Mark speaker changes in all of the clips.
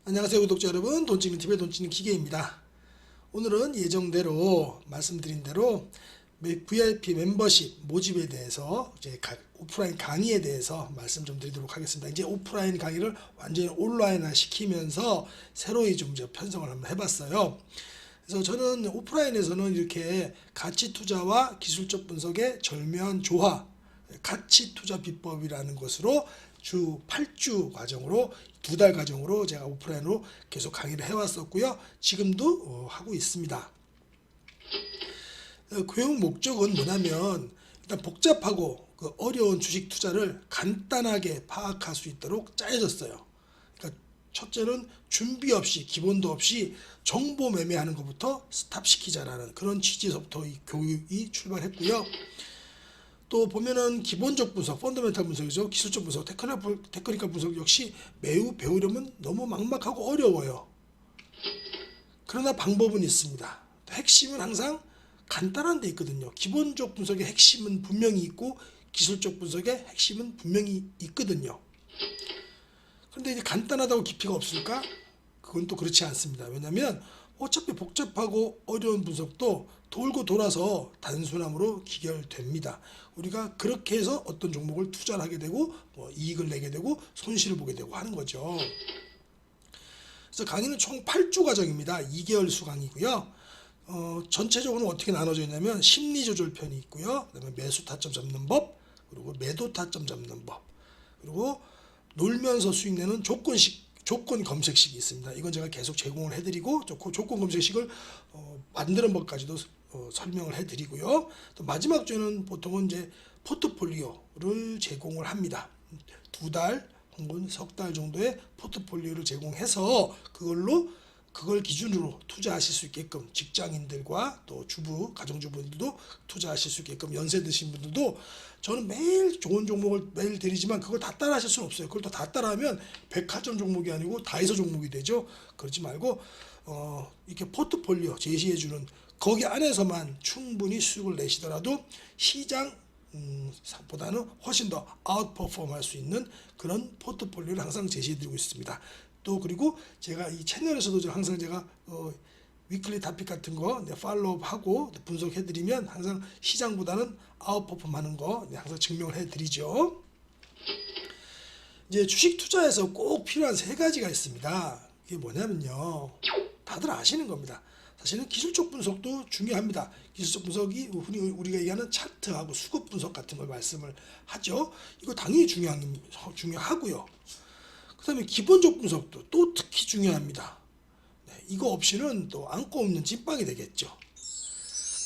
Speaker 1: 안녕하세요 구독자 여러분, 돈찌민TV의 돈찌는 기계입니다. 오늘은 예정대로 말씀드린 대로 VIP 멤버십 모집에 대해서 이제 오프라인 강의에 대해서 말씀 좀 드리도록 하겠습니다. 이제 오프라인 강의를 완전히 온라인화 시키면서 새로이 좀 편성을 한번 해봤어요. 그래서 저는 오프라인에서는 이렇게 가치 투자와 기술적 분석의 절묘한 조화, 가치 투자 비법이라는 것으로 주 8주 과정으로 2달 과정으로 제가 오프라인으로 계속 강의를 해왔었고요. 지금도 하고 있습니다. 교육 목적은 뭐냐면 일단 복잡하고 어려운 주식 투자를 간단하게 파악할 수 있도록 짜여졌어요. 그러니까 첫째는 준비 없이 기본도 없이 정보 매매하는 것부터 스탑시키자라는 그런 취지에서부터 이 교육이 출발했고요. 또 보면은 기본적 분석, 펀더멘탈 분석이죠. 기술적 분석, 테크니컬 분석 역시 매우 배우려면 너무 막막하고 어려워요. 그러나 방법은 있습니다. 핵심은 항상 간단한 데 있거든요. 기본적 분석의 핵심은 분명히 있고 기술적 분석의 핵심은 분명히 있거든요. 그런데 이제 간단하다고 깊이가 없을까? 그건 또 그렇지 않습니다. 왜냐하면 어차피 복잡하고 어려운 분석도 돌고 돌아서 단순함으로 기결됩니다. 우리가 그렇게 해서 어떤 종목을 투자를 하게 되고 이익을 내게 되고 손실을 보게 되고 하는 거죠. 그래서 강의는 총 8주 과정입니다. 2개월 수강이고요. 전체적으로 어떻게 나눠져 있냐면 심리조절 편이 있고요. 그다음에 매수 타점 잡는 법, 그리고 매도 타점 잡는 법, 그리고 놀면서 수익 내는 조건 검색식이 있습니다. 이건 제가 계속 제공을 해드리고 조건 검색식을 만드는 법까지도 설명을 해드리고요. 또 마지막 주에는 보통은 이제 포트폴리오를 제공을 합니다. 2달 혹은 석 달 정도의 포트폴리오를 제공해서 그걸 기준으로 투자하실 수 있게끔 직장인들과 또 주부, 가정주부들도 투자하실 수 있게끔 연세 드신 분들도 저는 매일 좋은 종목을 매일 드리지만 그걸 다 따라 하실 수는 없어요. 그걸 또 다 따라하면 백화점 종목이 아니고 다이소 종목이 되죠. 그렇지 말고 이렇게 포트폴리오 제시해주는 거기 안에서만 충분히 수익을 내시더라도 시장 보다는 훨씬 더 아웃퍼폼 할 수 있는 그런 포트폴리오를 항상 제시해드리고 있습니다. 또 그리고 제가 이 채널에서도 항상 제가 위클리 토픽 같은 거 팔로우하고 분석해드리면 항상 시장보다는 아웃퍼폼 하는 거 항상 증명을 해드리죠. 이제 주식 투자에서 꼭 필요한 3가지가 있습니다. 그게 뭐냐면요, 다들 아시는 겁니다. 사실은 기술적 분석도 중요합니다. 기술적 분석이 흔히 우리가 얘기하는 차트하고 수급 분석 같은 걸 말씀을 하죠. 이거 당연히 중요하고요. 그 다음에 기본적 분석도 또 특히 중요합니다. 이거 없이는 또 안고 없는 찐빵이 되겠죠.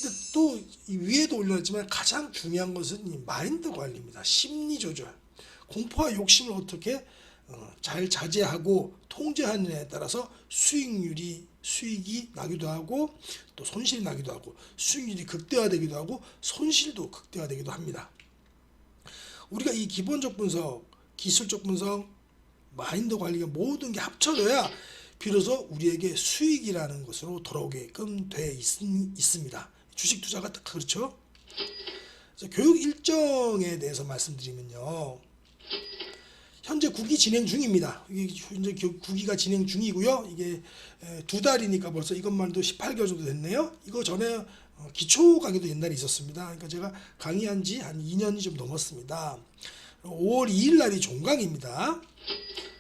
Speaker 1: 근데 또 이 위에도 올려놨지만 가장 중요한 것은 이 마인드 관리입니다. 심리 조절. 공포와 욕심을 어떻게 잘 자제하고 통제하느냐에 따라서 수익이 나기도 하고 또 손실이 나기도 하고 수익률이 극대화되기도 하고 손실도 극대화되기도 합니다. 우리가 이 기본적 분석, 기술적 분석, 마인드 관리가 모든 게 합쳐져야 비로소 우리에게 수익이라는 것으로 돌아오게끔 돼 있습니다. 주식 투자가 딱 그렇죠. 그래서 교육 일정에 대해서 말씀드리면요, 현재 국기 진행 중입니다. 이게 현재 국기가 진행 중이고요. 이게 2달이니까 벌써 이것만도 18개월 정도 됐네요. 이거 전에 기초 강의도 옛날에 있었습니다. 그러니까 제가 강의한 지 한 2년이 좀 넘었습니다. 5월 2일 날이 종강입니다.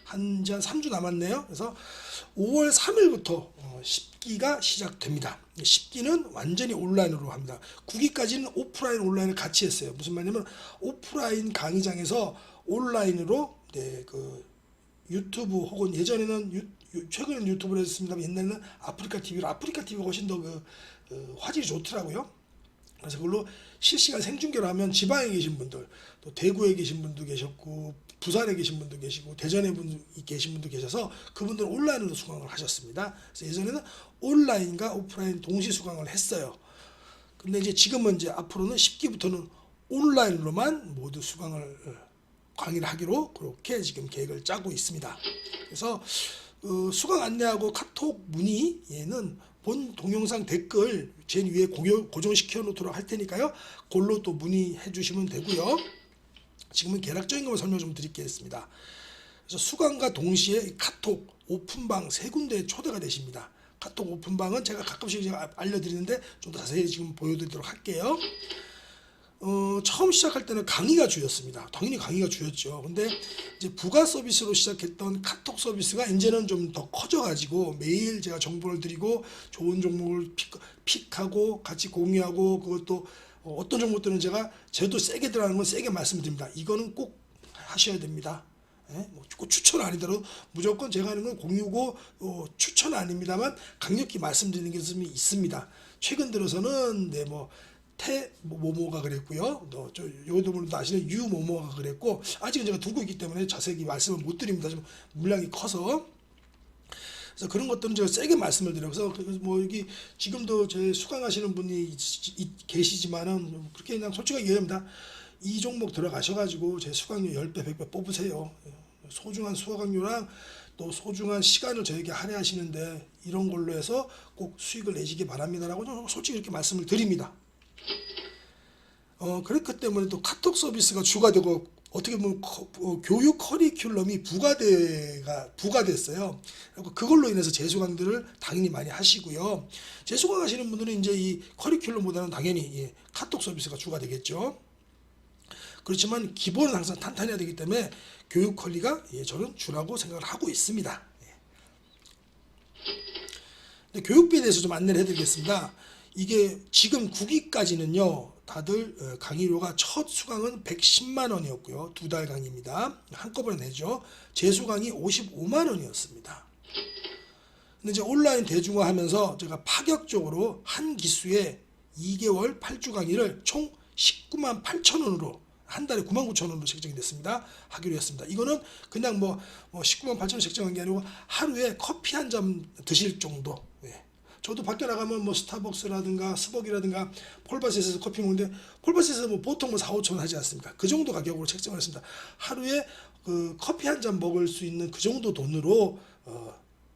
Speaker 1: 한 3주 남았네요. 그래서 5월 3일부터 10기가 시작됩니다. 10기는 완전히 온라인으로 합니다. 9기까지는 오프라인, 온라인을 같이 했어요. 무슨 말이냐면 오프라인 강의장에서 온라인으로 그 유튜브 혹은 예전에는 최근에는 유튜브를 했습니다만 옛날에는 아프리카 TV가 훨씬 더 화질이 좋더라고요. 그래서 그걸로 실시간 생중계를 하면 지방에 계신 분들, 또 대구에 계신 분도 계셨고 부산에 계신 분도 계시고 대전에 계신 분도 계셔서 그분들은 온라인으로 수강을 하셨습니다. 그래서 예전에는 온라인과 오프라인 동시 수강을 했어요. 근데 이제 지금은 이제 앞으로는 10기부터는 온라인으로만 모두 강의를 하기로 그렇게 지금 계획을 짜고 있습니다. 그래서 수강 안내하고 카톡 문의에는 본 동영상 댓글 제일 위에 고정시켜 놓도록 할 테니까요. 그걸로 또 문의해 주시면 되고요. 지금은 계략적인 것만 설명 좀 드리겠습니다. 그래서 수강과 동시에 카톡 오픈방 3군데에 초대가 되십니다. 카톡 오픈방은 제가 가끔씩 제가 알려드리는데 좀 더 자세히 지금 보여드리도록 할게요. 처음 시작할 때는 강의가 주였습니다. 당연히 강의가 주였죠. 근데 이제 부가 서비스로 시작했던 카톡 서비스가 이제는 좀 더 커져가지고 매일 제가 정보를 드리고 좋은 종목을 픽하고 같이 공유하고 그것도 어떤 종목들은 제가 저도 세게 들어가는 건 세게 말씀드립니다. 이거는 꼭 하셔야 됩니다. 꼭 추천 아니더라도 무조건 제가 하는 건 공유고 추천 아닙니다만 강력히 말씀드리는 게 있습니다. 최근 들어서는 모모가 그랬고요. 여러분도 아시는 유모모가 그랬고 아직은 제가 두고 있기 때문에 자세히 말씀을 못 드립니다. 좀 물량이 커서. 그래서 그런 것들은 제가 세게 말씀을 드려서 여기 지금도 제 수강하시는 분이 계시지만은 그렇게 그냥 솔직하게 얘기합니다. 이 종목 들어가셔가지고 제 수강료 10배, 100배 뽑으세요. 소중한 수강료랑 또 소중한 시간을 저에게 할애하시는데 이런 걸로 해서 꼭 수익을 내시기 바랍니다라고 좀 솔직히 이렇게 말씀을 드립니다. 그렇기 때문에 또 카톡 서비스가 주가되고 어떻게 보면 교육 커리큘럼이 부가됐어요. 그리고 그걸로 인해서 재수강들을 당연히 많이 하시고요. 재수강 하시는 분들은 이제 이 커리큘럼보다는 당연히 카톡 서비스가 주가되겠죠. 그렇지만 기본은 항상 탄탄해야 되기 때문에 교육 퀄리가 저는 주라고 생각을 하고 있습니다. 근데 교육비에 대해서 좀 안내를 해드리겠습니다. 이게 지금 9기까지는요. 다들 강의료가 첫 수강은 110만 원이었고요. 2달 강의입니다. 한꺼번에 내죠. 재수강이 55만 원이었습니다. 근데 이제 온라인 대중화하면서 제가 파격적으로 한 기수에 2개월 8주 강의를 총 19만 8천 원으로 한 달에 9만 9천 원으로 책정이 됐습니다. 하기로 했습니다. 이거는 그냥 19만 8천 원 책정한 게 아니고 하루에 커피 한 잔 드실 정도. 저도 밖에 나가면 스타벅스라든가 스벅이라든가 폴바셋에서 커피 먹는데 폴바셋에서 보통 4, 5천 원 하지 않습니까? 그 정도 가격으로 책정을 했습니다. 하루에 그 커피 한 잔 먹을 수 있는 그 정도 돈으로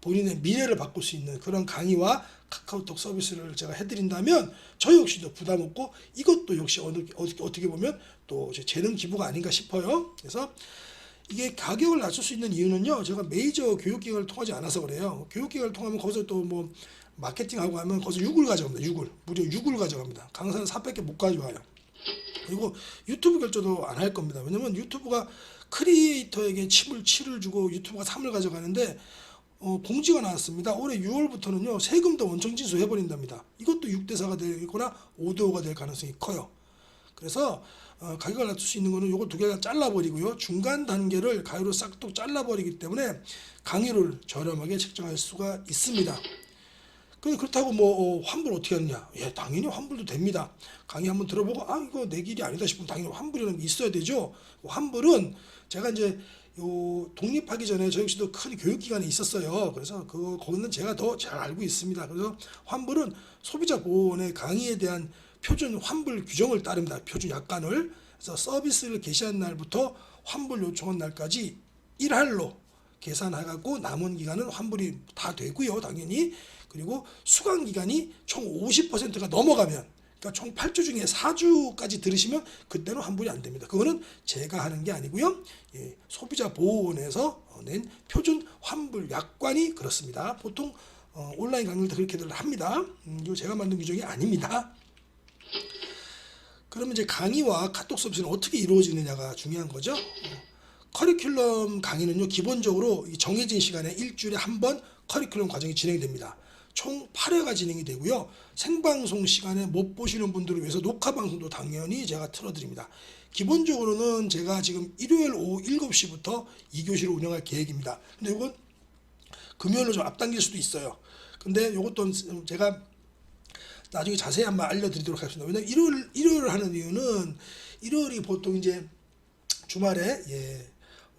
Speaker 1: 본인의 미래를 바꿀 수 있는 그런 강의와 카카오톡 서비스를 제가 해드린다면 저 역시도 부담 없고 이것도 역시 어떻게 보면 또 재능 기부가 아닌가 싶어요. 그래서 이게 가격을 낮출 수 있는 이유는요. 제가 메이저 교육기관을 통하지 않아서 그래요. 교육기관을 통하면 거기서 또 마케팅하고 하면 거기서 6을 가져갑니다. 6을. 무려 6을 가져갑니다. 강사는 4밖에 못 가져와요. 그리고 유튜브 결제도 안 할 겁니다. 왜냐면 유튜브가 크리에이터에게 7을 주고 유튜브가 3을 가져가는데 공지가 나왔습니다. 올해 6월부터는요. 세금도 원청 징수해버린답니다. 이것도 6대4가 되거나 5대5가 될 가능성이 커요. 그래서 가격을 낮출 수 있는 거는 요거 2개가 잘라버리고요. 중간 단계를 가위로 싹둑 잘라버리기 때문에 강의료를 저렴하게 책정할 수가 있습니다. 그렇다고 환불 어떻게 하느냐? 당연히 환불도 됩니다. 강의 한번 들어보고 이거 내 길이 아니다 싶으면 당연히 환불이라는 게 있어야 되죠. 환불은 제가 이제 독립하기 전에 저 역시도 큰 교육기관에 있었어요. 그래서 거기는 제가 더 잘 알고 있습니다. 그래서 환불은 소비자보호원의 강의에 대한 표준 환불 규정을 따릅니다. 표준 약관을. 그래서 서비스를 개시한 날부터 환불 요청한 날까지 1할로 계산해갖고 남은 기간은 환불이 다 되고요. 당연히. 그리고 수강 기간이 총 50%가 넘어가면 그러니까 총 8주 중에 4주까지 들으시면 그때는 환불이 안 됩니다. 그거는 제가 하는 게 아니고요. 소비자보호원에서 낸 표준 환불 약관이 그렇습니다. 보통 온라인 강의를 그렇게들 합니다. 이거 제가 만든 규정이 아닙니다. 그러면 이제 강의와 카톡 서비스는 어떻게 이루어지느냐가 중요한 거죠. 커리큘럼 강의는요. 기본적으로 정해진 시간에 일주일에 한 번 커리큘럼 과정이 진행이 됩니다. 총 8회가 진행이 되고요. 생방송 시간에 못 보시는 분들을 위해서 녹화 방송도 당연히 제가 틀어드립니다. 기본적으로는 제가 지금 일요일 오후 7시부터 2교시를 운영할 계획입니다. 근데 이건 금요일로 좀 앞당길 수도 있어요. 근데 이것도 제가 나중에 자세히 한번 알려드리도록 하겠습니다. 왜냐면 일요일을 하는 이유는 일요일이 보통 이제 주말에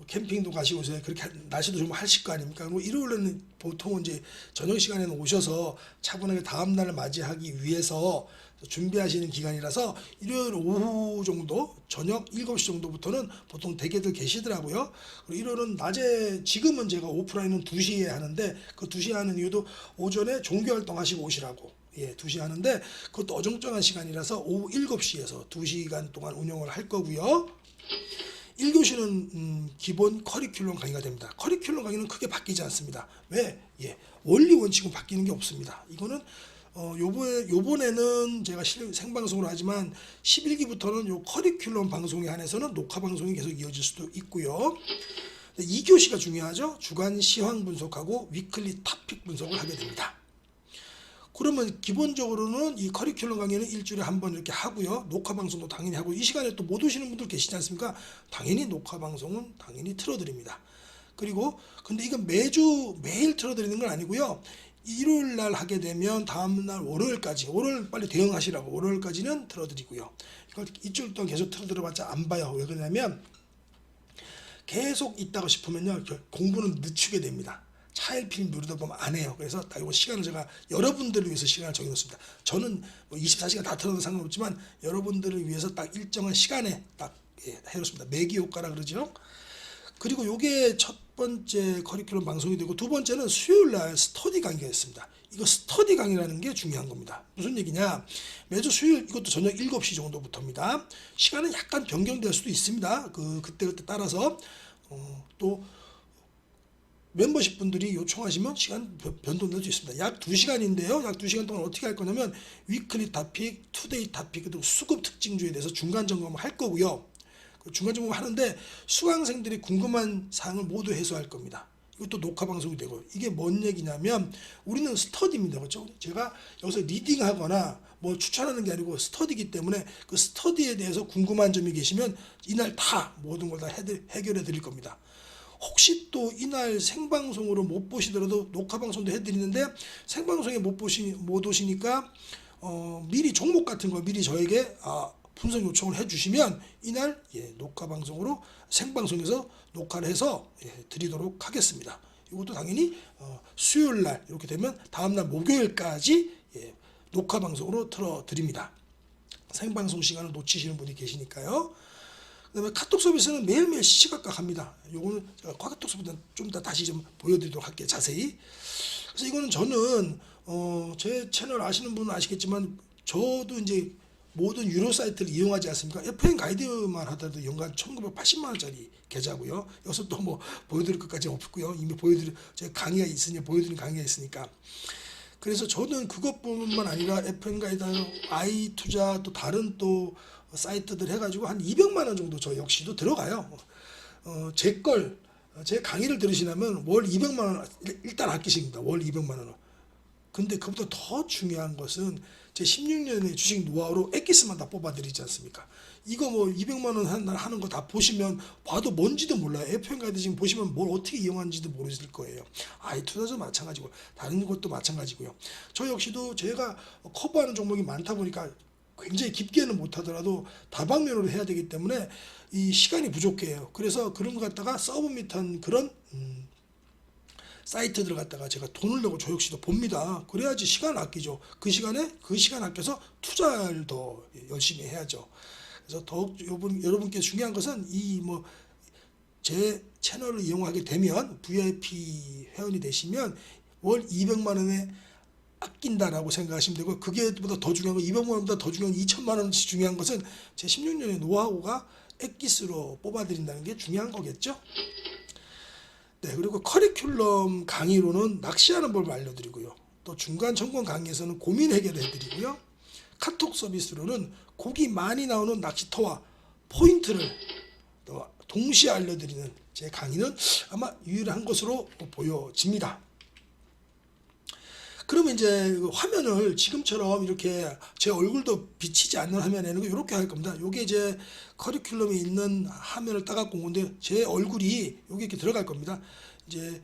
Speaker 1: 캠핑도 가시고 그렇게 날씨도 좀 하실 거 아닙니까? 그리고 일요일에는 보통 이제 저녁 시간에는 오셔서 차분하게 다음 날을 맞이하기 위해서 준비하시는 기간이라서 일요일 오후 정도 저녁 7시 정도부터는 보통 대개들 계시더라고요. 그리고 일요일은 낮에 지금은 제가 오프라인은 2시에 하는데 그 2시에 하는 이유도 오전에 종교활동 하시고 오시라고 2시에 하는데 그것도 어정쩡한 시간이라서 오후 7시에서 2시간 동안 운영을 할 거고요. 1교시는 기본 커리큘럼 강의가 됩니다. 커리큘럼 강의는 크게 바뀌지 않습니다. 왜? 원리 원칙은 바뀌는 게 없습니다. 이거는 요번에는 제가 생방송으로 하지만 11기부터는 요 커리큘럼 방송에 한해서는 녹화 방송이 계속 이어질 수도 있고요. 2교시가 중요하죠. 주간 시황 분석하고 위클리 토픽 분석을 하게 됩니다. 그러면 기본적으로는 이 커리큘럼 강의는 일주일에 한 번 이렇게 하고요. 녹화 방송도 당연히 하고, 이 시간에 또 못 오시는 분들 계시지 않습니까? 당연히 녹화 방송은 당연히 틀어드립니다. 그리고 근데 이건 매일 틀어드리는 건 아니고요. 일요일 날 하게 되면 다음 날 월요일까지, 월요일 빨리 대응하시라고 월요일까지는 틀어드리고요. 이걸 일주일 동안 계속 틀어드려봤자 안 봐요. 왜 그러냐면 계속 있다고 싶으면요 공부는 늦추게 됩니다. 차일피일 누르다 보면 안 해요. 그래서 딱 이거 시간을 제가 여러분들을 위해서 시간을 정해놓습니다. 저는 뭐 24시간 다 틀어도 상관없지만 여러분들을 위해서 딱 일정한 시간에 딱 해놓습니다. 매기 효과라 그러죠. 그리고 요게 첫 번째 커리큘럼 방송이 되고, 두 번째는 수요일 날 스터디 강의가 있습니다. 이거 스터디 강의라는 게 중요한 겁니다. 무슨 얘기냐? 매주 수요일, 이것도 저녁 7시 정도부터입니다. 시간은 약간 변경될 수도 있습니다. 그때그때 따라서 또 멤버십 분들이 요청하시면 시간 변동될 수 있습니다. 약 2시간인데요. 약 2시간 동안 어떻게 할 거냐면 위클리 토픽, 투데이 토픽, 그리고 수급 특징주에 대해서 중간 점검을 할 거고요. 중간 점검을 하는데 수강생들이 궁금한 사항을 모두 해소할 겁니다. 이것도 녹화 방송이 되고, 이게 뭔 얘기냐면 우리는 스터디입니다. 그렇죠? 제가 여기서 리딩하거나 뭐 추천하는 게 아니고 스터디이기 때문에 그 스터디에 대해서 궁금한 점이 계시면 이날 다 모든 걸 다 해결해 드릴 겁니다. 혹시 또 이날 생방송으로 못 보시더라도 녹화 방송도 해드리는데 생방송에 못 오시니까 미리 종목 같은 거 미리 저에게 분석 요청을 해주시면 이날 녹화 방송으로 생방송에서 녹화를 해서 드리도록 하겠습니다. 이것도 당연히 수요일 날 이렇게 되면 다음날 목요일까지 녹화 방송으로 틀어드립니다. 생방송 시간을 놓치시는 분이 계시니까요. 그다음에 카톡 서비스는 매일매일 시시각각 합니다. 요거는 제가 카톡 서비스 좀 이따 다시 좀 보여드리도록 할게요. 자세히. 그래서 이거는 저는 제 채널 아시는 분은 아시겠지만 저도 이제 모든 유료 사이트를 이용하지 않습니까? FM 가이드만 하더라도 연간 1,980만 원짜리 계좌고요. 여기서 또 뭐 보여드릴 것까지는 없고요. 이미 제가 강의가 있으니 보여드린 강의가 있으니까. 그래서 저는 그것뿐만 아니라 FM 가이드, 아이 투자, 또 다른 또 사이트들 해가지고 한 200만 원 정도 저 역시도 들어가요. 제 강의를 들으시려면 월 200만 원 일단 아끼십니다. 월 200만 원. 근데 그보다 더 중요한 것은 제 16년의 주식 노하우로 엑기스만 다 뽑아드리지 않습니까? 이거 뭐 200만 원 하는 거 다 보시면 봐도 뭔지도 몰라요. FM 가이드 지금 보시면 뭘 어떻게 이용하는지도 모르실 거예요. 아이 투자도 마찬가지고 다른 것도 마찬가지고요. 저 역시도 제가 커버하는 종목이 많다 보니까 굉장히 깊게는 못하더라도 다방면으로 해야 되기 때문에 이 시간이 부족해요. 그래서 그런 거 갖다가 서브밋한 그런 사이트들 갖다가 제가 돈을 내고 저 역시도 봅니다. 그래야지 시간 아끼죠. 그 시간 아껴서 투자를 더 열심히 해야죠. 그래서 더욱 여러분께 중요한 것은 제 채널을 이용하게 되면 VIP 회원이 되시면 월 200만 원에 아낀다라고 생각하시면 되고, 그게보다 더 중요한 건 200만 원보다 더 중요한 2천만 원씩 중요한 것은 제 16년의 노하우가 엑기스로 뽑아드린다는 게 중요한 거겠죠. 네, 그리고 커리큘럼 강의로는 낚시하는 법을 알려드리고요. 또 중간 점검 강의에서는 고민 해결을 해드리고요. 카톡 서비스로는 곡이 많이 나오는 낚시터와 포인트를 또 동시에 알려드리는 제 강의는 아마 유일한 것으로 보여집니다. 그러면 이제 화면을 지금처럼 이렇게 제 얼굴도 비치지 않는 화면에는 이렇게 할 겁니다. 요게 이제 커리큘럼에 있는 화면을 따갖고 온 건데 제 얼굴이 여기 이렇게 들어갈 겁니다. 이제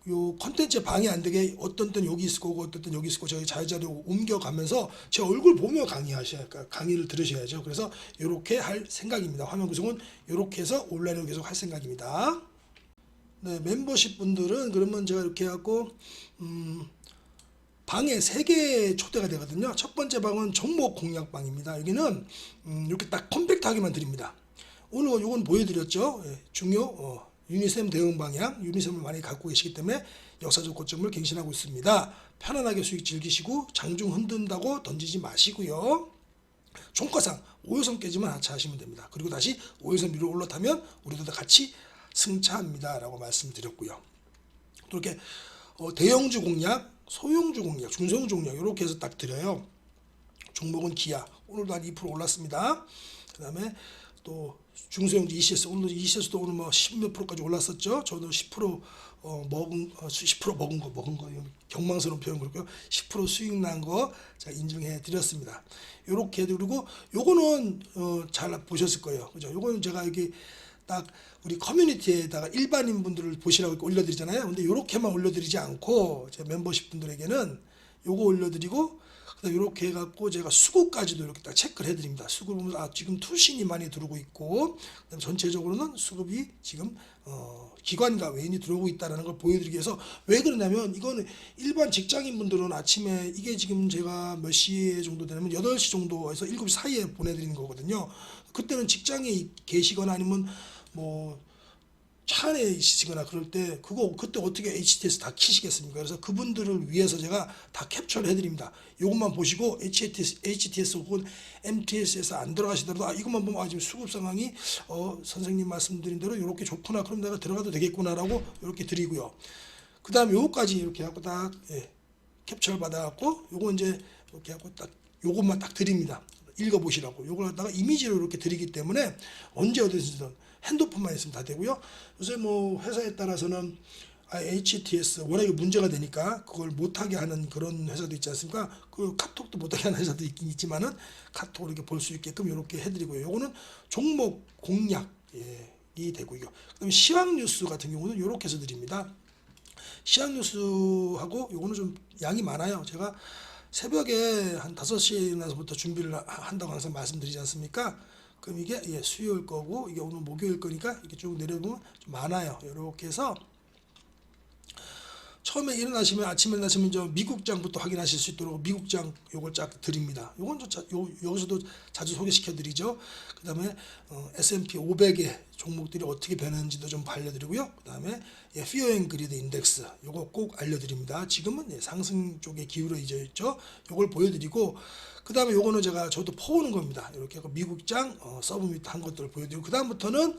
Speaker 1: 요 컨텐츠 방해 안 되게 어떤 때는 여기 있을 거고 어떤 때는 여기 있을 거고 저희 자유자료 옮겨가면서 제 얼굴 보며 강의를 들으셔야죠. 그래서 이렇게 할 생각입니다. 화면 구성은 이렇게 해서 온라인으로 계속 할 생각입니다. 네, 멤버십 분들은 그러면 제가 이렇게 해갖고 방에 3개 초대가 되거든요. 첫 번째 방은 종목 공략 방입니다. 여기는 이렇게 딱 컴팩트하게만 드립니다. 오늘 이건 보여드렸죠. 중요 유니셈 대응 방향, 유니셈을 많이 갖고 계시기 때문에 역사적 고점을 갱신하고 있습니다. 편안하게 수익 즐기시고 장중 흔든다고 던지지 마시고요. 종가상 5일선까지만 하차하시면 됩니다. 그리고 다시 5일선 위로 올라타면 우리도 다 같이 승차합니다 라고 말씀드렸고요. 또 이렇게 대형주 공략, 소형주 공략, 중소형주 공략 이렇게 해서 딱 드려요. 종목은 기아 오늘도 한 2% 올랐습니다. 그 다음에 또 중소형주 ECS 오늘도 ECS도 오늘 뭐 10몇 프로까지 올랐었죠. 저도 10% 먹은 10% 먹은 거 경망스러운 표현 그렇고요. 10% 수익 난 거 제가 인증해 드렸습니다. 요렇게 그리고 요거는 잘 보셨을 거예요. 그죠? 요거는 제가 여기 딱 우리 커뮤니티에다가 일반인 분들을 보시라고 이렇게 올려드리잖아요. 근데 요렇게만 올려드리지 않고 제 멤버십 분들에게는 요거 올려드리고 그다음 이렇게 해갖고 제가 수급까지도 이렇게 딱 체크를 해드립니다. 수급을 보면서 지금 투신이 많이 들어오고 있고 그다음 전체적으로는 수급이 지금 기관과 외인이 들어오고 있다는 걸 보여드리기 위해서 왜 그러냐면 이거는 일반 직장인분들은 아침에 이게 지금 제가 몇 시 정도 되냐면 8시 정도에서 7시 사이에 보내드리는 거거든요. 그때는 직장에 계시거나 아니면 뭐 차 안에 있으시거나 그럴 때 그때 어떻게 HTS 다 키시겠습니까? 그래서 그분들을 위해서 제가 다 캡처를 해드립니다. 이것만 보시고 HTS 혹은 MTS에서 안 들어가시더라도 이것만 보면 지금 수급 상황이 선생님 말씀드린 대로 이렇게 좋구나. 그럼 내가 들어가도 되겠구나라고 이렇게 드리고요. 그 다음 요거까지 이렇게 하고 딱 캡처를 받아갖고 요거 이제 이렇게 하고 딱 요것만 딱 드립니다. 읽어보시라고. 요걸 갖다가 이미지로 이렇게 드리기 때문에 언제 어디서든 핸드폰만 있으면 다 되고요. 요새 뭐 회사에 따라서는 HTS 워낙에 문제가 되니까 그걸 못하게 하는 그런 회사도 있지 않습니까? 그 카톡도 못하게 하는 회사도 있긴 있지만은 카톡으로 이렇게 볼 수 있게끔 이렇게 해드리고요. 요거는 종목 공략이 되고요. 그다음에 시황 뉴스 같은 경우는 이렇게 해서 드립니다. 시황 뉴스하고 요거는 좀 양이 많아요. 제가 새벽에 한 5시에 일어나서부터 준비를 한다고 항상 말씀드리지 않습니까? 그럼 이게 수요일 거고 이게 오늘 목요일 거니까 이렇게 쭉 내려보면 좀 많아요. 이렇게 해서 처음에 일어나시면 아침에 일어나시면 저 미국장부터 확인하실 수 있도록 미국장 요걸 쫙 드립니다. 요건 여기서도 자주 소개시켜 드리죠. 그다음에 S&P 500의 종목들이 어떻게 변하는지도 좀 알려드리고요. 그다음에 Fear and Greed 인덱스 요거 꼭 알려드립니다. 지금은 상승 쪽에 기울어져 있죠. 요걸 보여드리고 그 다음에 요거는 저도 퍼오는 겁니다. 이렇게 미국장 서브미트 한 것들을 보여드리고 그 다음부터는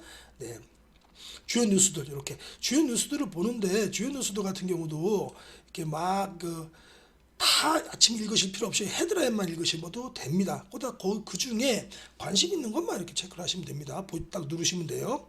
Speaker 1: 주요 뉴스들 이렇게 주요 뉴스들을 보는데 주요 뉴스들 같은 경우도 이렇게 막 다 아침 읽으실 필요 없이 헤드라인만 읽으셔도 됩니다. 그 중에 관심 있는 것만 이렇게 체크를 하시면 됩니다. 딱 누르시면 돼요.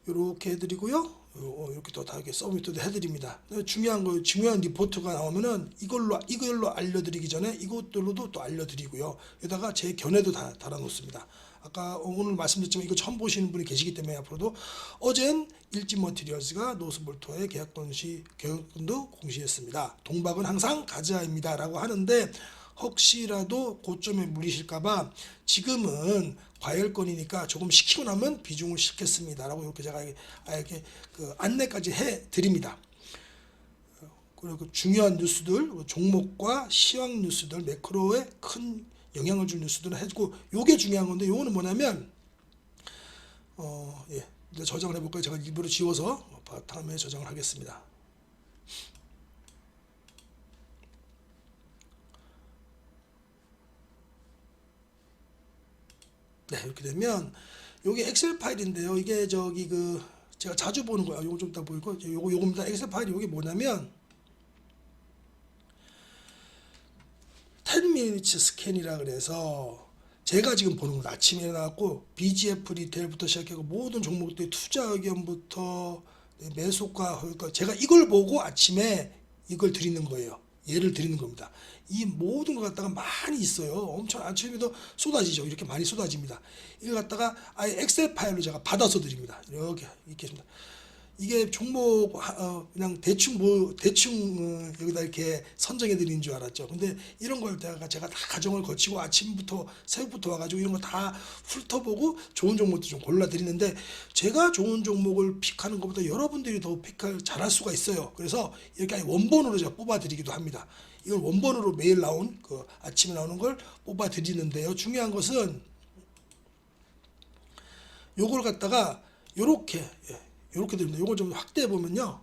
Speaker 1: 이렇게 해드리고요. 이렇게 또 다 이렇게 서브미트도 해드립니다. 중요한 리포트가 나오면은 이걸로 알려드리기 전에 이것들로도 또 알려드리고요. 여기다가 제 견해도 다 달아놓습니다. 아까 오늘 말씀드렸지만 이거 처음 보시는 분이 계시기 때문에 앞으로도 어젠 일진머티리얼즈가 노스볼트와의 계약금도 공시했습니다. 동박은 항상 가즈아입니다 라고 하는데 혹시라도 고점에 물리실까봐 지금은 과열권이니까 조금 식히고 나면 비중을 싣겠습니다 라고 이렇게 제가 이렇게 안내까지 해 드립니다. 그리고 중요한 뉴스들 종목과 시황 뉴스들 매크로에 큰 영향을 줄 뉴스들은 해주고 요게 중요한 건데 요거는 뭐냐면 이제 저장을 해볼까요? 제가 일부러 지워서 바탕화면에 저장을 하겠습니다. 네, 이렇게 되면 요게 엑셀 파일인데요. 이게 제가 자주 보는 거야. 요거 좀 이따 보이고 요겁니다. 엑셀 파일이 요게 뭐냐면 10minutes 스캔이라 그래서 제가 지금 보는 거 아침에 일어나고 BGF 리테일부터 시작하고 모든 종목들 투자 의견부터 매수가 그러니까 제가 이걸 보고 아침에 이걸 드리는 거예요. 예를 드리는 겁니다. 이 모든 것 갖다가 많이 있어요. 엄청 아침에도 쏟아지죠. 이렇게 많이 쏟아집니다. 이걸 갖다가 아예 엑셀 파일로 제가 받아서 드립니다. 이렇게 있습니다. 이게 종목 그냥 대충 여기다 이렇게 선정해 드리는 줄 알았죠. 근데 이런 걸 제가 다 과정을 거치고 아침부터 새벽부터 와가지고 이런 거 다 훑어보고 좋은 종목도 좀 골라 드리는데 제가 좋은 종목을 픽하는 것보다 여러분들이 더 픽을 잘할 수가 있어요. 그래서 이렇게 원본으로 제가 뽑아 드리기도 합니다. 이걸 원본으로 매일 나온 아침에 나오는 걸 뽑아 드리는데요. 중요한 것은 요걸 갖다가 요렇게 됩니다. 요걸 좀 확대해 보면요.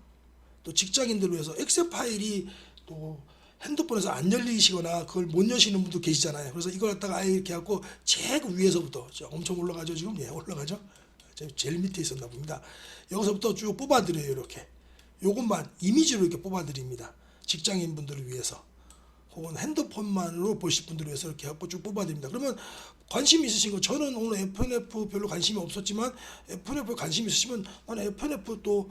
Speaker 1: 또 직장인들을 위해서 엑셀 파일이 또 핸드폰에서 안 열리시거나 그걸 못 여시는 분도 계시잖아요. 그래서 이걸 갖다가 아예 이렇게 갖고 제일 위에서부터 엄청 올라가죠. 지금 예, 올라가죠. 제일 밑에 있었나 봅니다. 여기서부터 쭉 뽑아드려요. 이렇게 요것만 이미지로 이렇게 뽑아드립니다. 직장인 분들을 위해서 혹은 핸드폰만으로 보실 분들을 위해서 이렇게 갖고 쭉 뽑아드립니다. 그러면 관심이 있으신 거, 저는 오늘 FNF 별로 관심이 없었지만 FNF에 관심이 있으시면 나는 FNF 또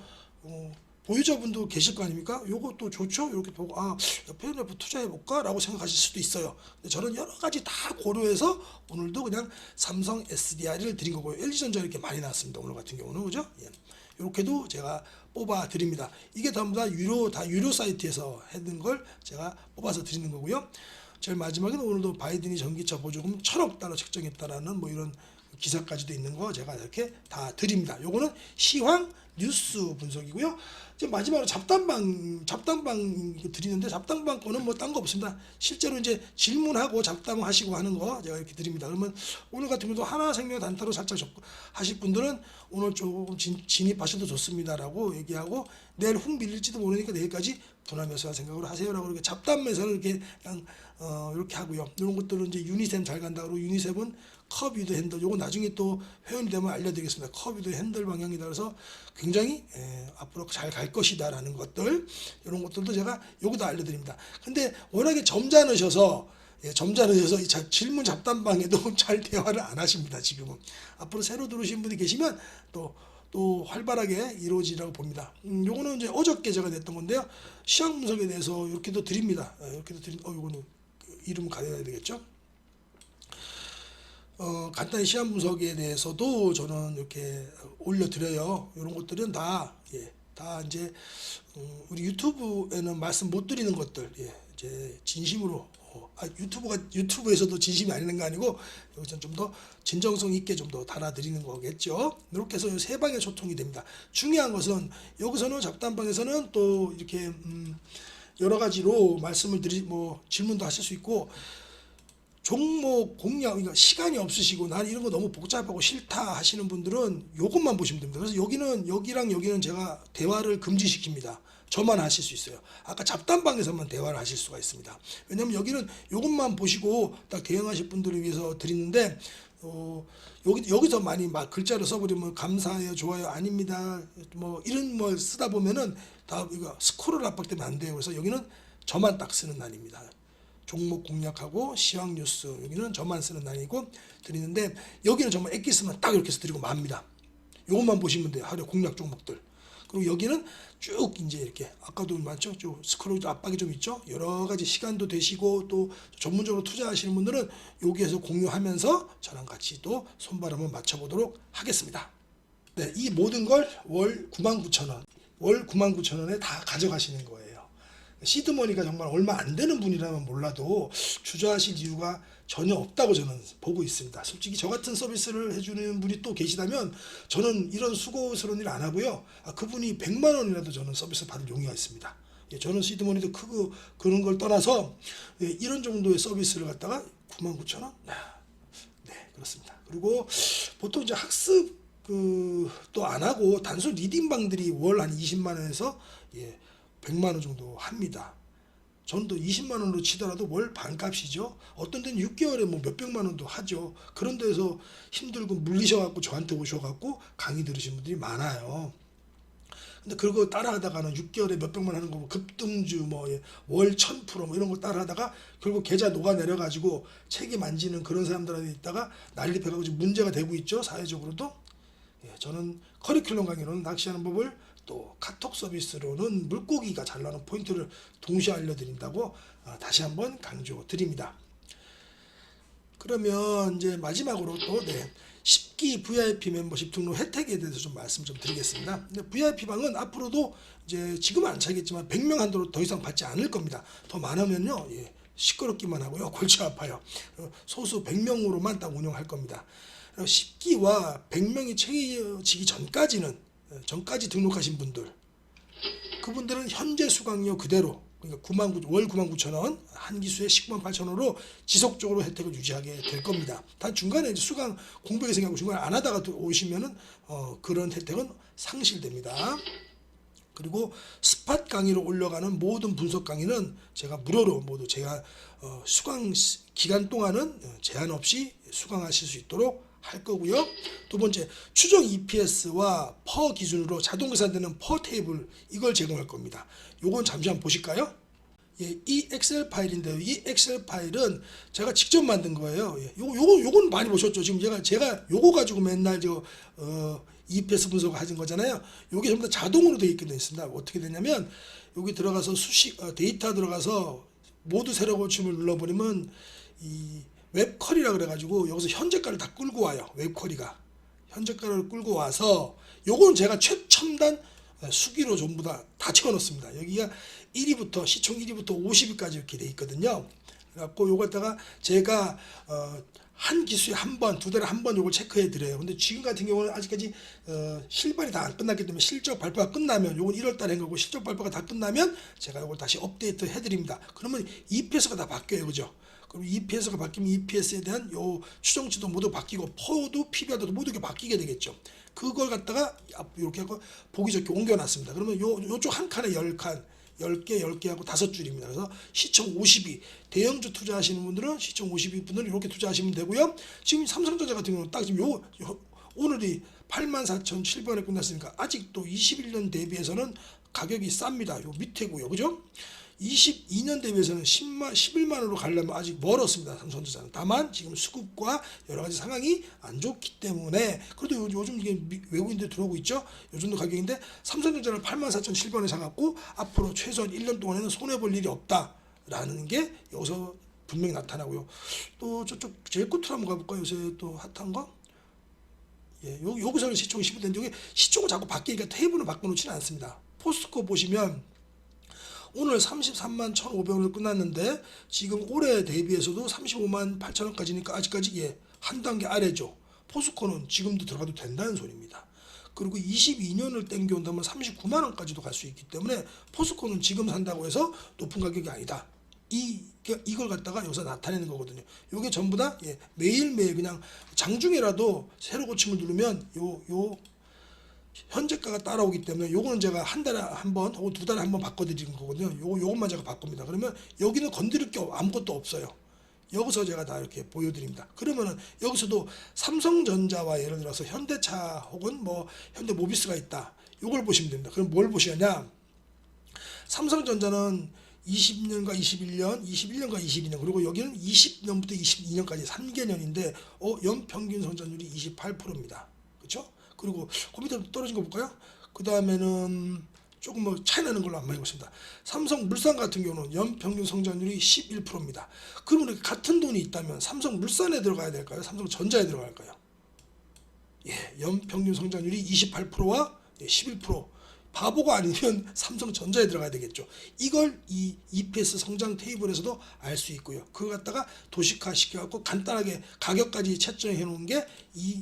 Speaker 1: 보유자분도 계실 거 아닙니까? 요것도 좋죠? 이렇게 보고 FNF 투자해볼까? 라고 생각하실 수도 있어요. 근데 저는 여러 가지 다 고려해서 오늘도 그냥 삼성 SDI를 드린 거고요. LG전자 이렇게 많이 나왔습니다. 오늘 같은 경우는 그죠? 예. 이렇게도 제가 뽑아 드립니다. 이게 전부 다 유료 사이트에서 했는 걸 제가 뽑아서 드리는 거고요. 제일 마지막에는 오늘도 바이든이 전기차 보조금 1,000억 달러 책정했다라는 뭐 이런 기사까지도 있는 거 제가 이렇게 다 드립니다. 요거는 시황 뉴스 분석이고요. 이제 마지막으로 잡담방 드리는데 잡담방 거는 뭐 딴 거 없습니다. 실제로 이제 질문하고 잡담하시고 하는 거 제가 이렇게 드립니다. 그러면 오늘 같은 경우도 하나생명 단타로 살짝 하실 분들은 오늘 조금 진입하셔도 좋습니다라고 얘기하고 내일 훅 밀릴지도 모르니까 내일까지 분할매수할 생각으로 하세요라고 이렇게 잡담 매수를 이렇게 그냥 이렇게 하고요. 이런 것들은 이제 유니셈 잘 간다 그러고 유니셈은 커비드 핸들 요거 나중에 또 회원이 되면 알려드리겠습니다. 커비드 핸들 방향이다 그래서 굉장히 앞으로 잘 갈 것이다라는 것들 이런 것들도 제가 여기다 알려드립니다. 근데 워낙에 점잖으셔서 이 질문 잡담방에도 잘 대화를 안 하십니다. 지금은 앞으로 새로 들어오신 분이 계시면 또 활발하게 이루어지라고 봅니다. 요거는 이제 어저께 제가 냈던 건데요. 시황 분석에 대해서 이렇게도 드립니다. 이렇게도 요거는 이름 가려야 되겠죠. 간단히 시황 분석에 대해서도 저는 이렇게 올려드려요. 이런 것들은 다 이제 우리 유튜브에는 말씀 못 드리는 것들, 이제 진심으로 유튜브에서도 진심이 아니는 거 아니고 여기서 좀 더 진정성 있게 좀 더 달아드리는 거겠죠. 이렇게 해서 세 방의 소통이 됩니다. 중요한 것은 여기서는 잡담방에서는 또 이렇게 여러 가지로 말씀을 질문도 하실 수 있고. 종목 공략, 그러니까 시간이 없으시고 난 이런 거 너무 복잡하고 싫다 하시는 분들은 요것만 보시면 됩니다. 그래서 여기랑 여기는 제가 대화를 금지시킵니다. 저만 하실 수 있어요. 아까 잡담방에서만 대화를 하실 수가 있습니다. 왜냐면 여기는 요것만 보시고 딱 대응하실 분들을 위해서 드리는데 여기서 많이 막 글자로 써버리면 감사해요, 좋아요, 아닙니다, 뭐 이런 걸 쓰다 보면은 다 이거 스크롤 압박 때문에 안 돼요. 그래서 여기는 저만 딱 쓰는 날입니다. 종목 공략하고 시황 뉴스 여기는 저만 쓰는 날이고 드리는데 여기는 정말 엑기스만 딱 이렇게 해서 드리고 맙니다. 요것만 보시면 돼요. 하루 공략 종목들. 그리고 여기는 쭉 이제 이렇게 아까도 많죠. 좀 스크롤 압박이 좀 있죠. 여러 가지 시간도 되시고 또 전문적으로 투자하시는 분들은 여기에서 공유하면서 저랑 같이 또 손발 한번 맞춰보도록 하겠습니다. 네, 이 모든 걸 월 99,000원, 월 99,000원에 다 가져가시는 거예요. 시드머니가 정말 얼마 안 되는 분이라면 몰라도 투자하실 이유가 전혀 없다고 저는 보고 있습니다. 솔직히 저 같은 서비스를 해주는 분이 또 계시다면 저는 이런 수고스러운 일 안 하고요. 그분이 100만 원이라도 저는 서비스 받을 용의가 있습니다. 저는 시드머니도 크고 그런 걸 떠나서 이런 정도의 서비스를 갖다가 99,000원? 네, 그렇습니다. 그리고 보통 이제 학습 또 안 하고 단순 리딩방들이 월 한 20만 원에서 100만 원 정도 합니다. 저는 또 20만 원으로 치더라도 월 반값이죠. 어떤 데는 6개월에 뭐 몇백만 원도 하죠. 그런 데서 힘들고 물리셔갖고 저한테 오셔갖고 강의 들으신 분들이 많아요. 근데 그거 따라하다가는 6개월에 몇백만 하는 거 급등주 월 1000% 뭐 이런 거 따라하다가 결국 계좌 녹아내려가지고 책임 안 지는 그런 사람들한테 있다가 난립해가지고 문제가 되고 있죠. 사회적으로도. 저는 커리큘럼 강의로는 낚시하는 법을 또 카톡 서비스로는 물고기가 잘 나오는 포인트를 동시에 알려드린다고 다시 한번 강조드립니다. 그러면 이제 마지막으로 또 10기 VIP 멤버십 등록 혜택에 대해서 좀 말씀 좀 드리겠습니다. VIP 방은 앞으로도 이제 지금은 안 차겠지만 100명 한도로 더 이상 받지 않을 겁니다. 더 많으면요 시끄럽기만 하고요 골치 아파요. 소수 100명으로만 딱 운영할 겁니다. 10기와 100명이 채워지기 전까지 등록하신 분들, 그분들은 현재 수강료 그대로 그러니까 월 99,000원 한 기수에 198,000원으로 지속적으로 혜택을 유지하게 될 겁니다. 단 중간에 이제 수강 공백이 생기고 중간에 안 하다가 오시면은 그런 혜택은 상실됩니다. 그리고 스팟 강의로 올려가는 모든 분석 강의는 제가 무료로 모두 제가 수강 기간 동안은 제한 없이 수강하실 수 있도록 할 거고요. 두 번째, 추정 EPS와 퍼 기준으로 자동 계산되는 퍼 테이블 이걸 제공할 겁니다. 요건 잠시 한번 보실까요? 예, 이 엑셀 파일인데요. 이 엑셀 파일은 제가 직접 만든 거예요. 예, 요건 많이 보셨죠. 지금 제가 요거 가지고 맨날 EPS 분석을 하신 거잖아요. 요게 전부 다 자동으로 되어 있게 되어 있습니다. 어떻게 되냐면 여기 들어가서 데이터 들어가서 모두 세로 고침을 눌러버리면 이 웹쿼리라 그래가지고 여기서 현재가를 다 끌고 와요. 웹쿼리가 현재가를 끌고 와서 요거는 제가 최첨단 수기로 전부 다 채워놓습니다. 여기가 1위부터 시총 1위부터 50위까지 이렇게 돼 있거든요. 그래갖고 요거다가 제가 한 기수에 한 번, 두 달에 한 번 요걸 체크해 드려요. 근데 지금 같은 경우는 아직까지 실발이 다 안 끝났기 때문에 실적 발표가 끝나면 요건 1월 달에 한 거고 실적 발표가 다 끝나면 제가 요걸 다시 업데이트 해 드립니다. 그러면 EPS가 다 바뀌어요. 그죠? 그럼 EPS가 바뀌면 EPS에 대한 요 추정치도 모두 바뀌고 퍼도 PBR도 모두 이렇게 바뀌게 되겠죠. 그걸 갖다가 이렇게 하고 보기 좋게 옮겨놨습니다. 그러면 요쪽 한 칸에 10칸 10개 하고 5줄입니다. 그래서 시총 50위 대형주 투자하시는 분들은 시총 50위 분들 이렇게 투자하시면 되고요. 지금 삼성전자 같은 경우는 딱 지금 오늘이 84,700원에 끝났으니까 아직도 21년 대비해서는 가격이 쌉니다. 요 밑에고요. 그죠? 22년 대비해서는 11만원으로 가려면 아직 멀었습니다. 삼성전자는. 다만 지금 수급과 여러가지 상황이 안 좋기 때문에 그래도 요즘 이게 외국인들 들어오고 있죠. 요 정도 가격인데 삼성전자를 84,700원에 사갖고 앞으로 최소한 1년 동안에는 손해볼 일이 없다라는 게 여기서 분명히 나타나고요. 또 저쪽 제일 끝으로 한번 가볼까요? 요새 또 핫한 거? 예, 여기서는 시총이 15대인데 여기 시총을 자꾸 바뀌니까 테이블을 바꿔놓지는 않습니다. 포스코 보시면 오늘 33만 1,500원을 끝났는데 지금 올해 대비해서도 35만 8천원까지니까 아직까지 한 단계 아래죠. 포스코는 지금도 들어가도 된다는 소리입니다. 그리고 22년을 땡겨온다면 39만원까지도 갈 수 있기 때문에 포스코는 지금 산다고 해서 높은 가격이 아니다. 이걸 갖다가 여기서 나타내는 거거든요. 이게 전부 다 매일매일 그냥 장중에라도 세로 고침을 누르면 요 현재가가 따라오기 때문에 요거는 제가 한 달에 한 번 혹은 두 달에 한 번 바꿔드리는 거거든요. 요것만 제가 바꿉니다. 그러면 여기는 건드릴 게 아무것도 없어요. 여기서 제가 다 이렇게 보여드립니다. 그러면은 여기서도 삼성전자와 예를 들어서 현대차 혹은 뭐 현대모비스가 있다. 요걸 보시면 됩니다. 그럼 뭘 보시느냐? 삼성전자는 20년과 21년, 21년과 22년 그리고 여기는 20년부터 22년까지 3개년인데 연평균 성장률이 28%입니다. 그렇죠? 그리고 그 밑에 떨어진 거 볼까요? 그 다음에는 조금 뭐 차이 나는 걸로 한번 해보겠습니다. 삼성물산 같은 경우는 연평균 성장률이 11%입니다. 그러면 같은 돈이 있다면 삼성물산에 들어가야 될까요? 삼성전자에 들어갈까요? 예, 연평균 성장률이 28%와 11%. 바보가 아니면 삼성전자에 들어가야 되겠죠. 이걸 이 EPS 성장 테이블에서도 알 수 있고요. 그거 갖다가 도식화 시켜갖고 간단하게 가격까지 채점해 놓은 게 이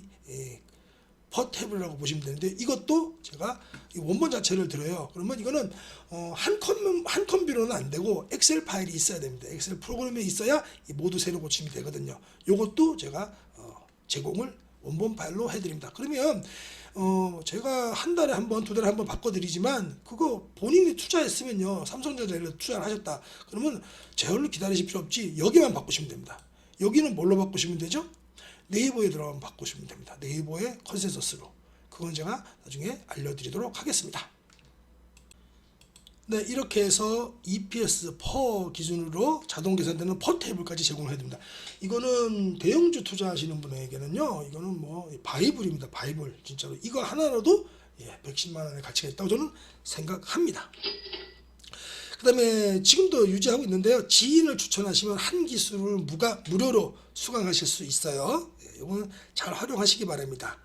Speaker 1: 퍼 테이블이라고 보시면 되는데 이것도 제가 원본 자체를 들어요. 그러면 이거는 한 컴퓨터는 안 되고 엑셀 파일이 있어야 됩니다. 엑셀 프로그램에 있어야 모두 세로 고침이 되거든요. 이것도 제가 제공을 원본 파일로 해드립니다. 그러면 제가 한 달에 한 번, 두 달에 한 번 바꿔드리지만 그거 본인이 투자했으면요. 삼성전자에 투자를 하셨다. 그러면 제열로 기다리실 필요 없지. 여기만 바꾸시면 됩니다. 여기는 뭘로 바꾸시면 되죠? 네이버에 들어가면 바꾸시면 됩니다. 네이버의 컨센서스로. 그건 제가 나중에 알려드리도록 하겠습니다. 네, 이렇게 해서 EPS 퍼 기준으로 자동 계산되는 퍼 테이블까지 제공을 해드립니다. 이거는 대형주 투자하시는 분에게는요, 이거는 뭐 바이블입니다. 바이블 진짜로 이거 하나로도 110만 원의 가치가 있다고 저는 생각합니다. 그 다음에 지금도 유지하고 있는데요. 지인을 추천하시면 한 기수를 무료로 수강하실 수 있어요. 이거는 잘 활용하시기 바랍니다.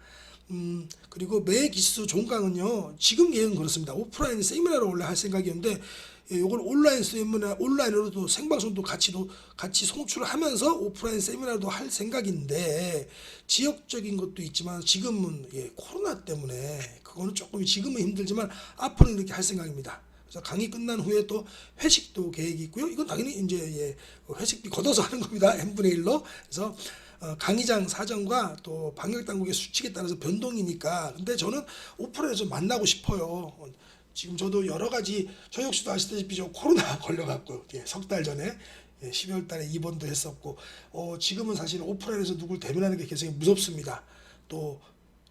Speaker 1: 그리고 매 기수 종강은요. 지금 계획은 그렇습니다. 오프라인 세미나로 원래 할 생각이었는데 이걸 온라인 세미나 온라인으로도 생방송도 같이 송출을 하면서 오프라인 세미나도 할 생각인데 지역적인 것도 있지만 지금은 코로나 때문에 그거는 조금 지금은 힘들지만 앞으로는 이렇게 할 생각입니다. 그래서 강의 끝난 후에 또 회식도 계획이 있고요. 이건 당연히 이제 회식비 걷어서 하는 겁니다. n분의 1로. 그래서 강의장 사정과 또 방역 당국의 수칙에 따라서 변동이니까. 근데 저는 오프라인에서 만나고 싶어요. 지금 저도 여러 가지 저 역시도 아시다시피 저 코로나 걸려갖고 석 달 전에 12월 달에 입원도 했었고 지금은 사실 오프라인에서 누굴 대면하는 게 굉장히 무섭습니다. 또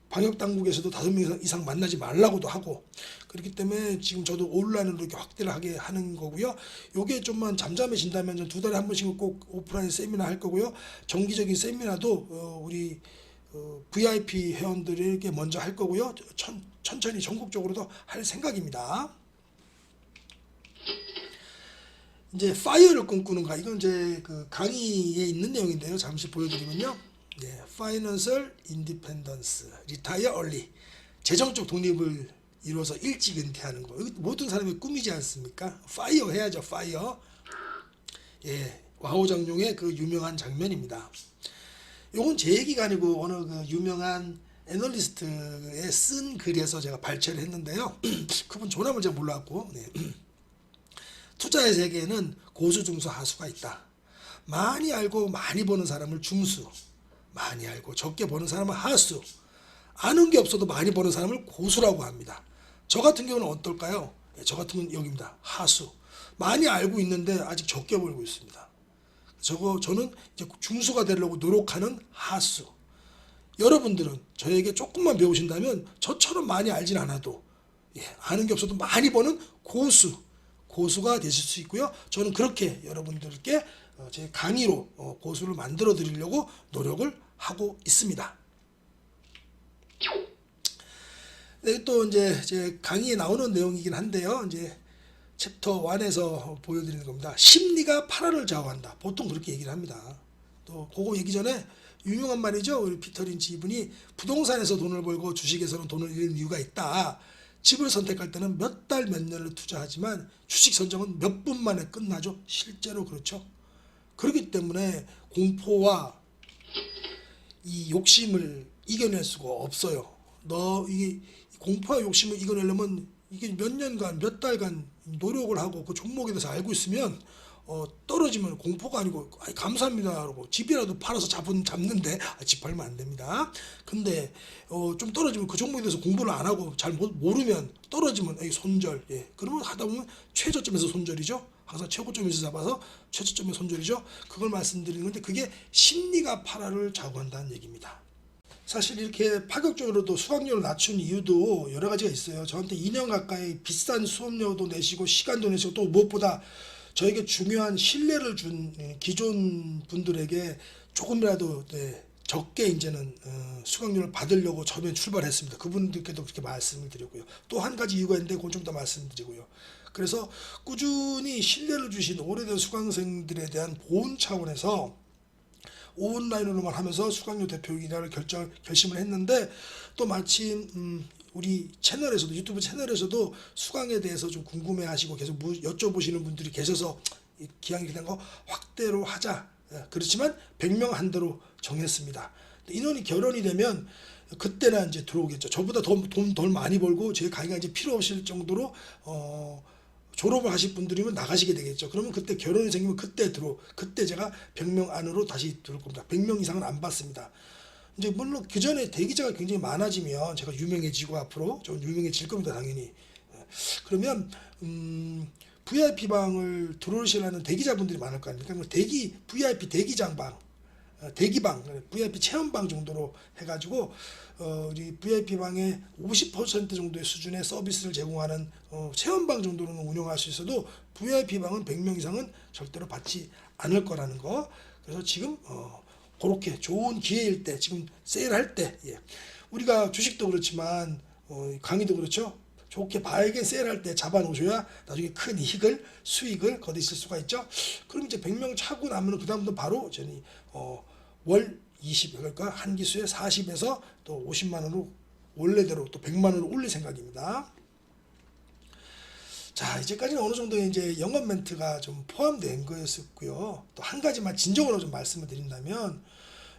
Speaker 1: 방역 당국에서도 5명 이상 만나지 말라고도 하고 그렇기 때문에 지금 저도 온라인으로 이렇게 확대를 하게 하는 거고요. 요게 좀만 잠잠해진다면 2달에 한 번씩은 꼭 오프라인 세미나 할 거고요. 정기적인 세미나도 우리 VIP 회원들에게 먼저 할 거고요. 천천히 전국적으로도 할 생각입니다. 이제 파이어를 꿈꾸는가 이건 이제 그 강의에 있는 내용인데요. 잠시 보여드리면요. Financial Independence, Retire Early, 재정적 독립을 이루어서 일찍 은퇴하는 거. 모든 사람의 꿈이지 않습니까? 파이어 해야죠. 파이어. 와우장룡의 그 유명한 장면입니다. 요건 제 얘기가 아니고 어느 그 유명한 애널리스트에 쓴 글에서 제가 발췌를 했는데요. 그분 조남을 제가 몰랐고 투자의 세계에는 고수, 중수, 하수가 있다. 많이 알고 많이 버는 사람을 중수, 많이 알고 적게 버는 사람은 하수, 아는 게 없어도 많이 버는 사람을 고수라고 합니다. 저 같은 경우는 어떨까요? 저 같은 경우는 여기입니다. 하수. 많이 알고 있는데 아직 적게 벌고 있습니다. 저는 이제 중수가 되려고 노력하는 하수. 여러분들은 저에게 조금만 배우신다면 저처럼 많이 알진 않아도 아는 게 없어도 많이 버는 고수가 되실 수 있고요. 저는 그렇게 여러분들께 제 강의로 고수를 만들어 드리려고 노력을 하고 있습니다. 또 이제 제 강의에 나오는 내용이긴 한데요. 이제 챕터 1에서 보여드리는 겁니다. 심리가 파란을 좌우한다. 보통 그렇게 얘기를 합니다. 또 그거 얘기 전에 유명한 말이죠. 우리 피터 린치 이분이 부동산에서 돈을 벌고 주식에서는 돈을 잃는 이유가 있다. 집을 선택할 때는 몇 달, 몇 년을 투자하지만 주식 선정은 몇 분 만에 끝나죠. 실제로 그렇죠. 그렇기 때문에 공포와 이 욕심을 이겨낼 수가 없어요. 이 공포와 욕심을 이겨내려면 이게 몇 년간, 몇 달간 노력을 하고 그 종목에 대해서 알고 있으면 떨어지면 공포가 아니고 감사합니다 그러고 집이라도 팔아서 잡는데 집 팔면 안 됩니다. 근데 좀 떨어지면 그 종목에 대해서 공부를 안 하고 잘 모르면 떨어지면 손절. 그러면 하다 보면 최저점에서 손절이죠. 항상 최고점에서 잡아서 최저점의 손절이죠. 그걸 말씀드리는 건데 그게 심리가 파란을 좌우한다는 얘기입니다. 사실 이렇게 파격적으로도 수강료를 낮춘 이유도 여러 가지가 있어요. 저한테 2년 가까이 비싼 수업료도 내시고 시간도 내시고 또 무엇보다 저에게 중요한 신뢰를 준 기존 분들에게 조금이라도 적게 이제는 수강료를 받으려고 처음에 출발했습니다. 그분들께도 그렇게 말씀을 드리고요. 또 한 가지 이유가 있는데 그건 좀 더 말씀드리고요. 그래서 꾸준히 신뢰를 주신 오래된 수강생들에 대한 보훈 차원에서 온라인으로만 하면서 수강료 대표이사를 결심을 했는데 또 마침 우리 채널에서도 유튜브 채널에서도 수강에 대해서 좀 궁금해하시고 계속 여쭤보시는 분들이 계셔서 기왕이 된 거 확대로 하자. 그렇지만 100명 한대로 정했습니다. 인원이 결혼이 되면 그때나 이제 들어오겠죠. 저보다 돈 덜 많이 벌고 제 강의가 이제 필요 없을 정도로 졸업을 하실 분들이면 나가시게 되겠죠. 그러면 그때 결혼이 생기면 그때 제가 100명 안으로 다시 들어올 겁니다. 100명 이상은 안 받습니다. 이제 물론 그 전에 대기자가 굉장히 많아지면 제가 유명해지고 앞으로 좀 유명해질 겁니다. 당연히. 그러면 VIP 방을 들어오시려는 대기자분들이 많을 거 아닙니까? VIP 대기장 방, 대기방, VIP 체험방 정도로 해가지고 우리 VIP 방의 50% 정도의 수준의 서비스를 제공하는 체험방 정도로는 운영할 수 있어도 VIP 방은 100명 이상은 절대로 받지 않을 거라는 거. 그래서 지금 그렇게 좋은 기회일 때, 지금 세일할 때, 우리가 주식도 그렇지만 강의도 그렇죠. 좋게 바에게 세일할 때 잡아 놓으셔야 나중에 큰 수익을 거두실 수가 있죠. 그럼 이제 100명 차고 나면 그 다음부터 바로 저는 월 20, 그러니까 한 기수에 40에서 또 50만 원으로 원래대로 또 100만 원으로 올릴 생각입니다. 자, 이제까지는 어느 정도 이제 영업 멘트가 좀 포함된 거였었고요. 또 한 가지만 진정으로 좀 말씀을 드린다면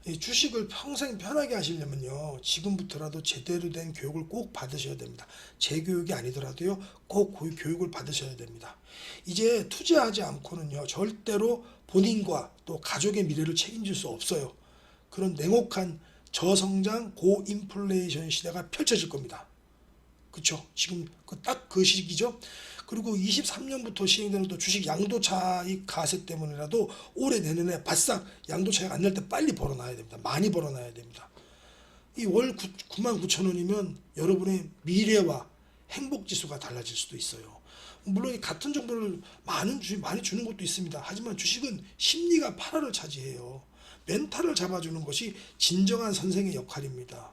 Speaker 1: 이 주식을 평생 편하게 하시려면요, 지금부터라도 제대로 된 교육을 꼭 받으셔야 됩니다. 제 교육이 아니더라도요, 꼭 그 교육을 받으셔야 됩니다. 이제 투자하지 않고는요, 절대로 본인과 또 가족의 미래를 책임질 수 없어요. 그런 냉혹한 저성장 고인플레이션 시대가 펼쳐질 겁니다. 그쵸? 지금 딱 그 시기죠. 그리고 23년부터 시행되는 또 주식 양도 차익 가세 때문에라도 올해 내년에 바싹 양도 차익 안 날 때 빨리 벌어놔야 됩니다. 많이 벌어놔야 됩니다. 이 월 99,000원이면 여러분의 미래와 행복 지수가 달라질 수도 있어요. 물론 같은 정보를 많이 주는 것도 있습니다. 하지만 주식은 심리가 8화를 차지해요. 멘탈을 잡아주는 것이 진정한 선생의 역할입니다.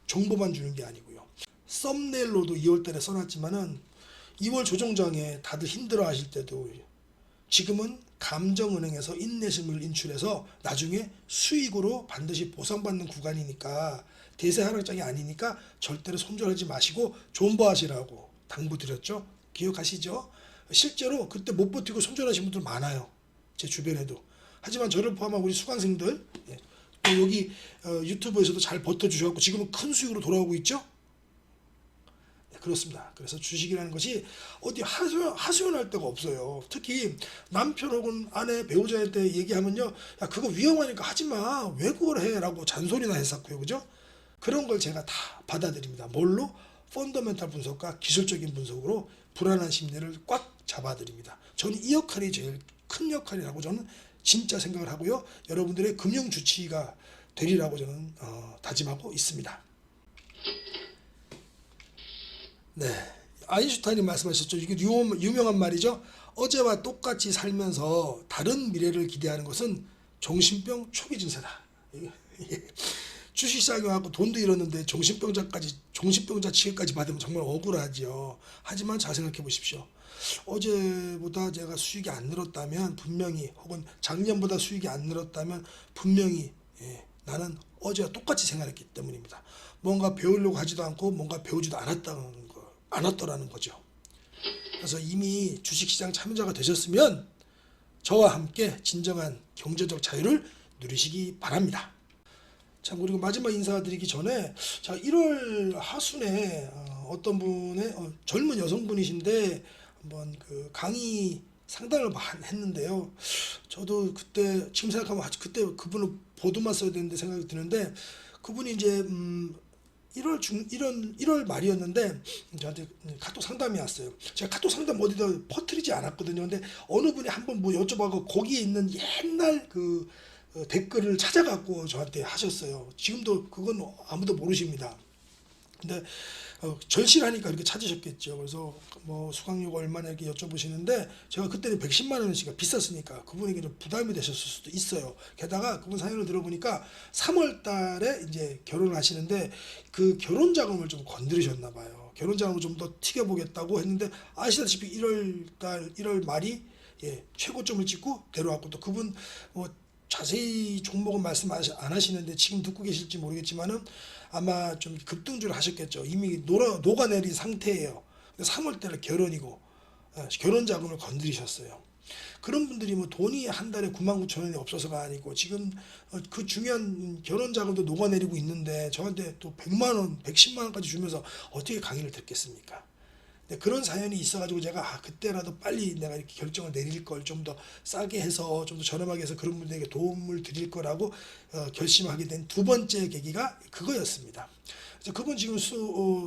Speaker 1: 정보만 주는 게 아니고요. 썸네일로도 2월달에 써놨지만은 2월 조정장에 다들 힘들어 하실 때도 지금은 감정은행에서 인내심을 인출해서 나중에 수익으로 반드시 보상받는 구간이니까 대세 하락장이 아니니까 절대로 손절하지 마시고 존버하시라고 당부드렸죠. 기억하시죠? 실제로 그때 못 버티고 손절하신 분들 많아요. 제 주변에도. 하지만 저를 포함한 우리 수강생들 또 여기 유튜브에서도 잘 버텨주셔서 지금은 큰 수익으로 돌아오고 있죠. 그렇습니다. 그래서 주식이라는 것이 어디 하소연할 데가 없어요. 특히 남편 혹은 아내, 배우자한테 얘기하면요, 야 그거 위험하니까 하지마, 왜 그걸 해? 라고 잔소리나 했었고요. 그죠? 그런 걸 제가 다 받아들입니다. 뭘로? 펀더멘탈 분석과 기술적인 분석으로 불안한 심리를 꽉 잡아드립니다. 저는 이 역할이 제일 큰 역할이라고 저는 진짜 생각을 하고요. 여러분들의 금융 주치의가 되리라고 저는 다짐하고 있습니다. 네, 아인슈타인이 말씀하셨죠. 이게 유명한 말이죠. 어제와 똑같이 살면서 다른 미래를 기대하는 것은 정신병 초기 증세다. 주식시장에 갖고 돈도 잃었는데 정신병자 취급까지 받으면 정말 억울하죠. 하지만 잘 생각해 보십시오. 어제보다 제가 수익이 안 늘었다면 분명히, 혹은 작년보다 수익이 안 늘었다면 분명히 나는 어제와 똑같이 생활했기 때문입니다. 뭔가 배우려고 하지도 않고 뭔가 배우지도 않았더라는 거죠. 그래서 이미 주식시장 참여자가 되셨으면 저와 함께 진정한 경제적 자유를 누리시기 바랍니다. 참, 그리고 마지막 인사드리기 전에, 자, 1월 하순에 어떤 분의 젊은 여성분이신데 한번 그 강의 상담을 했는데요. 저도 그때 지금 생각하면 그때 그분을 보도만 써야 되는데 생각이 드는데, 그분이 이제 1월 말이었는데 저한테 카톡 상담이 왔어요. 제가 카톡 상담 어디다 퍼뜨리지 않았거든요. 근데 어느 분이 한번 뭐 여쭤봐서 거기에 있는 옛날 그 댓글을 찾아갖고 저한테 하셨어요. 지금도 그건 아무도 모르십니다. 근데 절실하니까 이렇게 찾으셨겠죠. 그래서 뭐 수강료가 얼마나 이렇게 여쭤보시는데 제가 그때는 110만 원씩 비쌌으니까 그분에게 좀 부담이 되셨을 수도 있어요. 게다가 그분 사연을 들어보니까 3월 달에 이제 결혼을 하시는데 그 결혼 자금을 좀 건드리셨나 봐요. 결혼 자금을 좀 더 튀겨보겠다고 했는데 아시다시피 1월 말이 최고점을 찍고 내려왔고, 또 그분 뭐 자세히 종목은 말씀 안 하시는데 지금 듣고 계실지 모르겠지만은 아마 좀 급등주를 하셨겠죠. 이미 녹아내린 상태예요. 3월 달에 결혼이고 결혼 자금을 건드리셨어요. 그런 분들이 뭐 돈이 한 달에 99,000원이 없어서가 아니고 지금 그 중요한 결혼 자금도 녹아내리고 있는데 저한테 또 100만 원, 110만 원까지 주면서 어떻게 강의를 듣겠습니까? 그런 사연이 있어가지고 제가 그때라도 빨리 내가 이렇게 결정을 내릴 걸 좀 더 싸게 해서 좀 더 저렴하게 해서 그런 분들에게 도움을 드릴 거라고 결심하게 된 두 번째 계기가 그거였습니다. 그래서 그분 지금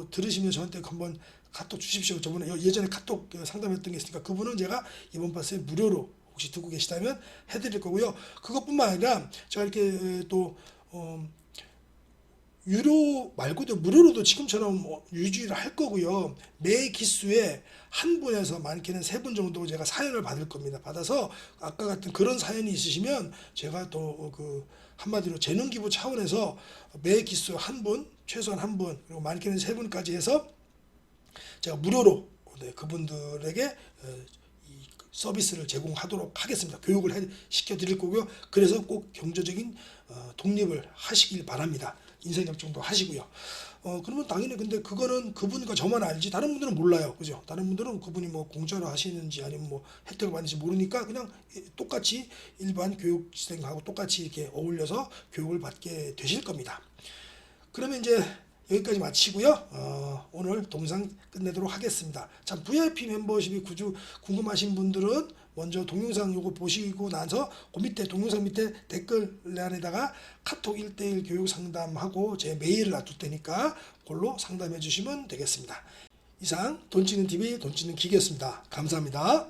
Speaker 1: 들으시면 저한테 한번 카톡 주십시오. 저번에 예전에 카톡 상담했던 게 있으니까 그분은 제가 이번 파스에 무료로 혹시 듣고 계시다면 해드릴 거고요. 그것뿐만 아니라 제가 이렇게 또 유료 말고도 무료로도 지금처럼 유지를 할 거고요. 매 기수에 한 분에서 많게는 세 분 정도 제가 사연을 받을 겁니다. 받아서 아까 같은 그런 사연이 있으시면 제가 또 그 한마디로 재능 기부 차원에서 매 기수 한 분, 최소한 한 분, 그리고 많게는 세 분까지 해서 제가 무료로 그분들에게 이 서비스를 제공하도록 하겠습니다. 교육을 시켜드릴 거고요. 그래서 꼭 경제적인 독립을 하시길 바랍니다. 인생협정도 하시고요. 그러면 당연히 근데 그거는 그분과 저만 알지 다른 분들은 몰라요. 그죠? 다른 분들은 그분이 뭐 공짜로 하시는지 아니면 뭐 혜택을 받는지 모르니까 그냥 똑같이 일반 교육생하고 똑같이 이렇게 어울려서 교육을 받게 되실 겁니다. 그러면 이제 여기까지 마치고요. 오늘 동영상 끝내도록 하겠습니다. 참 VIP 멤버십이 궁금하신 분들은 먼저 동영상 요거 보시고 나서 그 밑에 동영상 밑에 댓글란에다가 카톡 1:1 교육 상담하고 제 메일을 놔둘 테니까 그걸로 상담해 주시면 되겠습니다. 이상 돈치는 TV 돈치는 기계였습니다. 감사합니다.